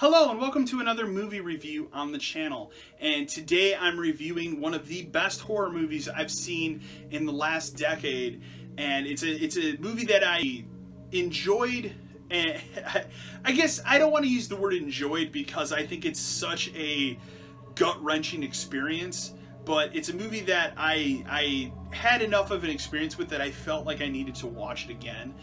Hello and welcome to another movie review on the channel, and today I'm reviewing one of the best horror movies I've seen in the last decade, and it's a movie that I enjoyed, and I guess I don't want to use the word enjoyed because I think it's such a gut-wrenching experience, but it's a movie that I had enough of an experience with that I felt like I needed to watch it again,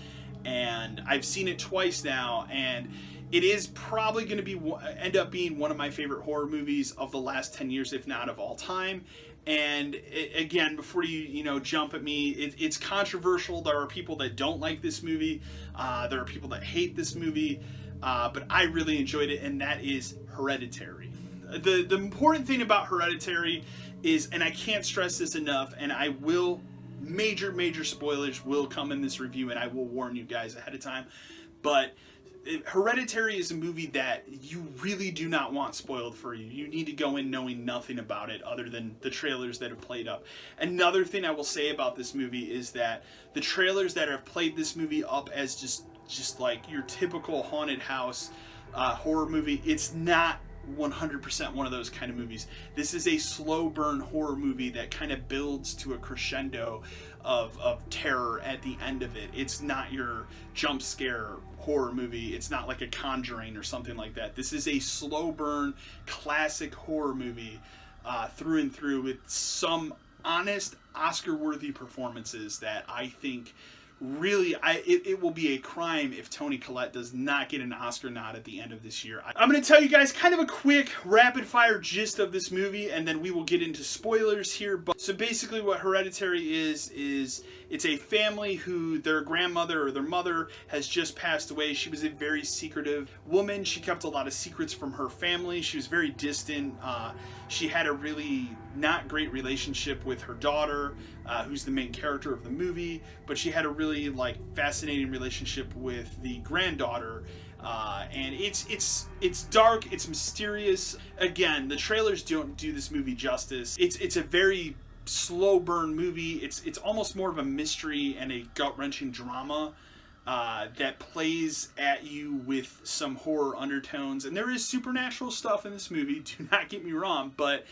and I've seen it twice now, and it is probably going to end up being one of my favorite horror movies of the last 10 years, if not of all time. And again, before you jump at me, it's controversial. There are people that don't like this movie. There are people that hate this movie. But I really enjoyed it, and that is Hereditary. The important thing about Hereditary is, and I can't stress this enough, and I will, major spoilers will come in this review, and I will warn you guys ahead of time, but Hereditary is a movie that you really do not want spoiled for you. You need to go in knowing nothing about it other than the trailers that have played up. Another thing I will say about this movie is that the trailers that have played this movie up as just like your typical haunted house horror movie, it's not 100% one of those kind of movies. This is a slow burn horror movie that kind of builds to a crescendo of terror at the end of it. It's not your jump scare horror movie. It's not like a Conjuring or something like that. This is a slow burn classic horror movie through and through, with some honest Oscar-worthy performances that I think really, it will be a crime if Toni Collette does not get an Oscar nod at the end of this year. I'm going to tell you guys kind of a quick rapid-fire gist of this movie, and then we will get into spoilers here. So basically what Hereditary is it's a family who their grandmother or their mother has just passed away. She was a very secretive woman. She kept a lot of secrets from her family. She was very distant. She had a really not great relationship with her daughter, who's the main character of the movie, but she had a really fascinating relationship with the granddaughter, and it's dark, it's mysterious. Again, the trailers don't do this movie justice. It's a very slow burn movie. It's almost more of a mystery and a gut-wrenching drama that plays at you with some horror undertones, and there is supernatural stuff in this movie, do not get me wrong, but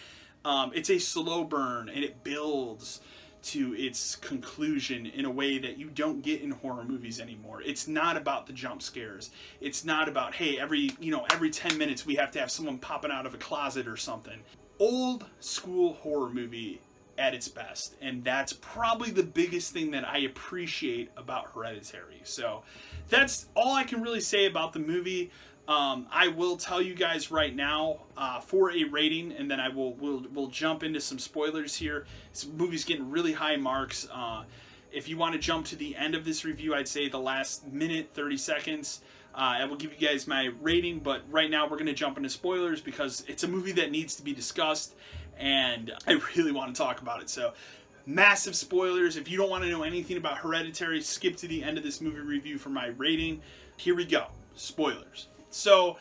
it's a slow burn, and it builds to its conclusion in a way that you don't get in horror movies anymore. It's not about the jump scares. It's not about, hey, every 10 minutes we have to have someone popping out of a closet or something. Old school horror movie at its best, and that's probably the biggest thing that I appreciate about Hereditary. So that's all I can really say about the movie. I will tell you guys right now for a rating, and then we'll jump into some spoilers here. This movie's getting really high marks. If you want to jump to the end of this review, I'd say the last minute, 30 seconds. I will give you guys my rating, but right now we're going to jump into spoilers because it's a movie that needs to be discussed, and I really want to talk about it. So, massive spoilers. If you don't want to know anything about Hereditary, skip to the end of this movie review for my rating. Here we go. Spoilers. So,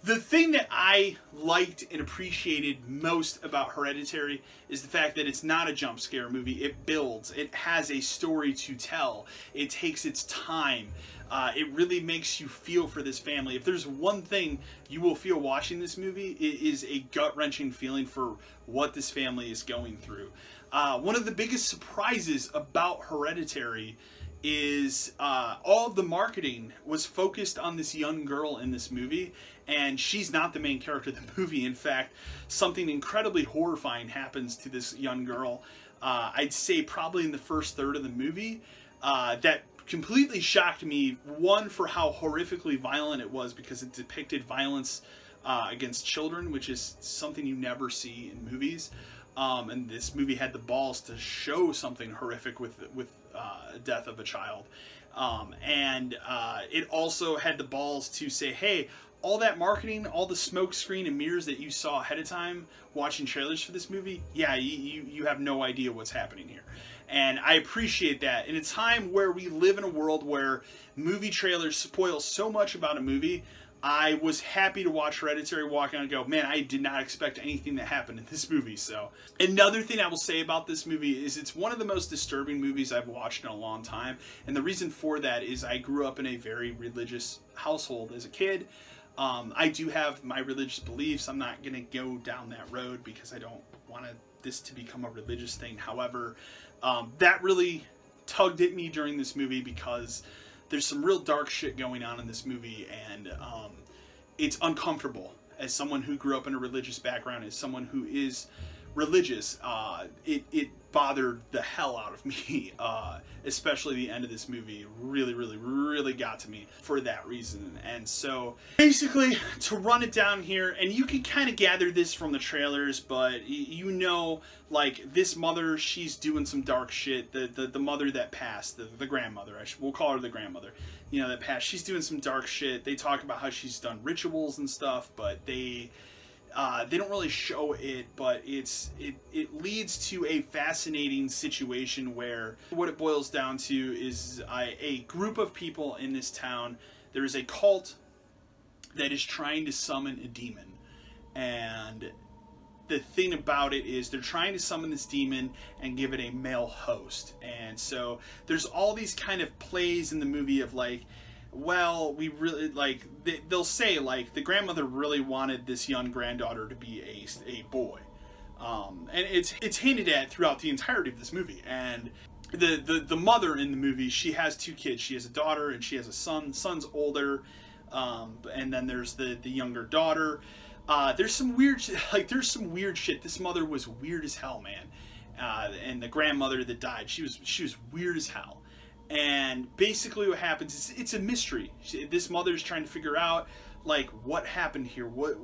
the thing that I liked and appreciated most about Hereditary is the fact that it's not a jump scare movie. It builds. It has a story to tell. It takes its time. It really makes you feel for this family. If there's one thing you will feel watching this movie, it is a gut-wrenching feeling for what this family is going through. One of the biggest surprises about Hereditary is all of the marketing was focused on this young girl in this movie, and she's not the main character of the movie. In fact, something incredibly horrifying happens to this young girl. I'd say probably in the first third of the movie that completely shocked me. One, for how horrifically violent it was, because it depicted violence against children, which is something you never see in movies. And this movie had the balls to show something horrific with death of a child. And it also had the balls to say, hey, all that marketing, all the smoke screen and mirrors that you saw ahead of time watching trailers for this movie, yeah, you have no idea what's happening here. And I appreciate that. In a time where we live in a world where movie trailers spoil so much about a movie, I was happy to watch Hereditary, walk out and go, man, I did not expect anything that happened in this movie. So, another thing I will say about this movie is it's one of the most disturbing movies I've watched in a long time. And the reason for that is I grew up in a very religious household as a kid. I do have my religious beliefs. I'm not going to go down that road because I don't want this to become a religious thing. However, that really tugged at me during this movie because there's some real dark shit going on in this movie, and it's uncomfortable. As someone who grew up in a religious background, as someone who is religious, it bothered the hell out of me, especially the end of this movie really got to me for that reason. And so basically, to run it down here, and you can kind of gather this from the trailers, but you know, like, this mother, she's doing some dark shit. The mother that passed, the grandmother, we'll call her the grandmother, you know, that passed, she's doing some dark shit. They talk about how she's done rituals and stuff, but they don't really show it, but it leads to a fascinating situation where what it boils down to is a group of people in this town. There is a cult that is trying to summon a demon, and the thing about it is they're trying to summon this demon and give it a male host. And so there's all these kind of plays in the movie of like, well, we really, like, they'll say, like, the grandmother really wanted this young granddaughter to be a boy. And it's hinted at throughout the entirety of this movie. And the mother in the movie, she has two kids. She has a daughter and she has a son. The son's older. And then there's the younger daughter. There's some weird shit. This mother was weird as hell, man. And the grandmother that died, she was weird as hell. And basically what happens is it's a mystery. This mother's trying to figure out, like, what happened here, what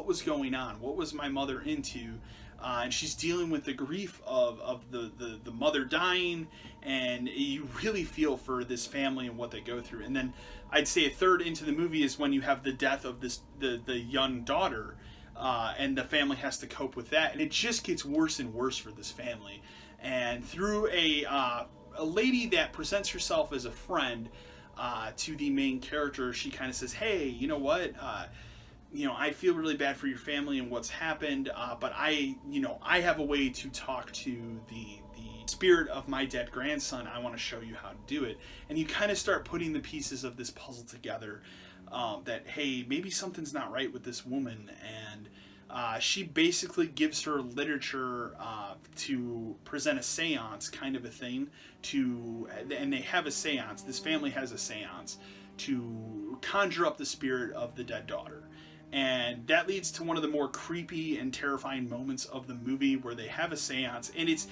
was going on, what was my mother into, and she's dealing with the grief of the mother dying, and you really feel for this family and what they go through. And then I'd say a third into the movie is when you have the death of the young daughter, and the family has to cope with that, and it just gets worse and worse for this family. And through a lady that presents herself as a friend to the main character, she kind of says, hey, you know what, I feel really bad for your family and what's happened, but I have a way to talk to the spirit of my dead grandson. I want to show you how to do it. And you kind of start putting the pieces of this puzzle together, that, hey, maybe something's not right with this woman. And she basically gives her literature to present a seance kind of a thing, and they have a seance. This family has a seance to conjure up the spirit of the dead daughter. And that leads to one of the more creepy and terrifying moments of the movie, where they have a seance. And it's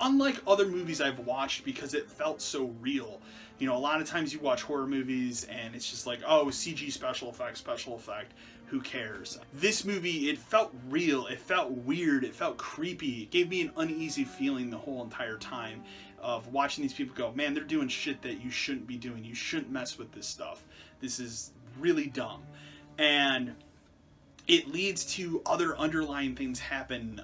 unlike other movies I've watched because it felt so real. You know, a lot of times you watch horror movies and it's just like, oh, CG special effect, who cares? This movie, it felt real, it felt weird, it felt creepy. It gave me an uneasy feeling the whole entire time of watching these people go, man, they're doing shit that you shouldn't be doing. You shouldn't mess with this stuff. This is really dumb. And it leads to other underlying things happen.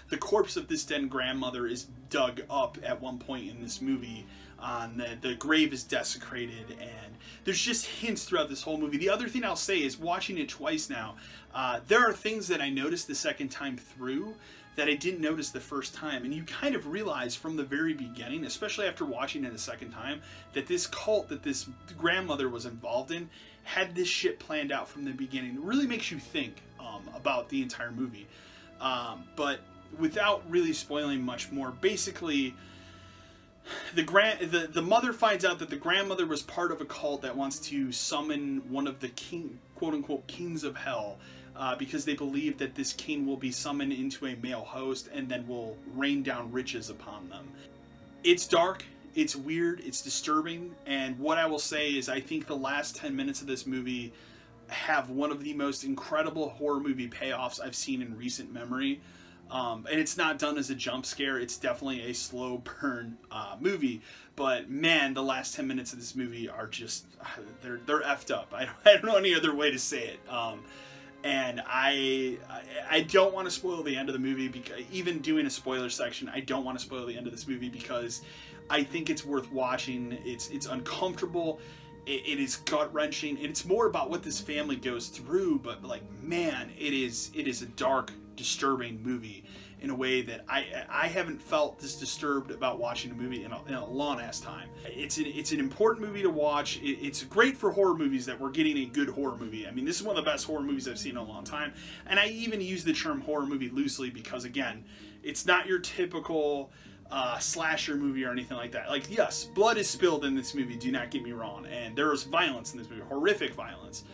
The corpse of this dead grandmother is dug up at one point in this movie. The grave is desecrated, and there's just hints throughout this whole movie. The other thing I'll say is, watching it twice now, there are things that I noticed the second time through that I didn't notice the first time. And you kind of realize from the very beginning, especially after watching it a second time, that this cult that this grandmother was involved in had this shit planned out from the beginning. It really makes you think about the entire movie. But without really spoiling much more, basically, the mother finds out that the grandmother was part of a cult that wants to summon one of the quote unquote kings of hell, because they believe that this king will be summoned into a male host and then will rain down riches upon them. It's dark, it's weird, it's disturbing, and what I will say is I think the last 10 minutes of this movie have one of the most incredible horror movie payoffs I've seen in recent memory. And it's not done as a jump scare. It's definitely a slow burn movie. But man, the last 10 minutes of this movie are just, they're effed up. I don't know any other way to say it. And I don't want to spoil the end of the movie, because even doing a spoiler section, I don't want to spoil the end of this movie because I think it's worth watching. It's uncomfortable. It is gut-wrenching, and it's more about what this family goes through, but like, man, it is a dark, disturbing movie. in a way that I haven't felt this disturbed about watching a movie in a long ass time. It's an important movie to watch. It's great for horror movies that we're getting a good horror movie. I mean, this is one of the best horror movies I've seen in a long time, and I even use the term horror movie loosely because, again, it's not your typical slasher movie or anything like that. Like, yes, blood is spilled in this movie, do not get me wrong, and there is violence in this movie, horrific violence,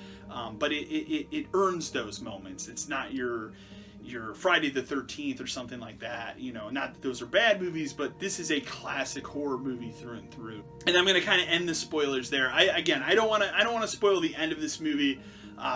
but it earns those moments. It's not your Friday the 13th or something like that, you know. Not that those are bad movies, but this is a classic horror movie through and through. And I'm going to kind of end the spoilers there. I don't want to spoil the end of this movie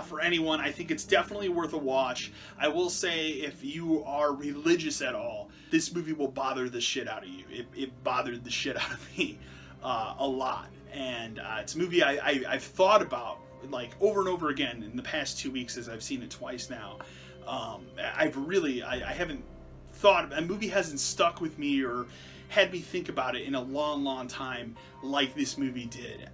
for anyone. I think it's definitely worth a watch. I will say, if you are religious at all, this movie will bother the shit out of you. It bothered the shit out of me a lot, and it's a movie I've thought about like over and over again in the past 2 weeks, as I've seen it twice now. I haven't thought, a movie hasn't stuck with me or had me think about it in a long time like this movie did.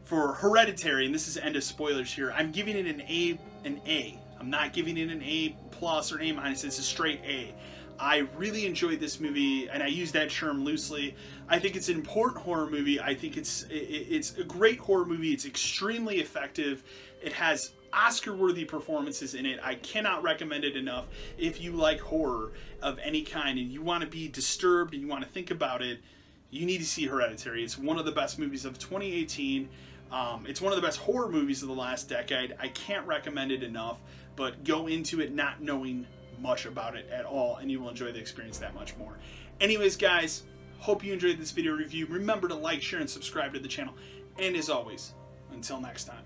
For Hereditary, and this is the end of spoilers here, I'm giving it an A. I'm not giving it an A+ or an A-. It's a straight A. I really enjoyed this movie, and I use that term loosely. I think it's an important horror movie. I think it's a great horror movie. It's extremely effective. It has Oscar-worthy performances in it. I cannot recommend it enough. If you like horror of any kind and you want to be disturbed and you want to think about it, you need to see Hereditary. It's one of the best movies of 2018. It's one of the best horror movies of the last decade. I can't recommend it enough, but go into it not knowing much about it at all, and you will enjoy the experience that much more. Anyways, guys, hope you enjoyed this video review. Remember to like, share, and subscribe to the channel. And as always, until next time.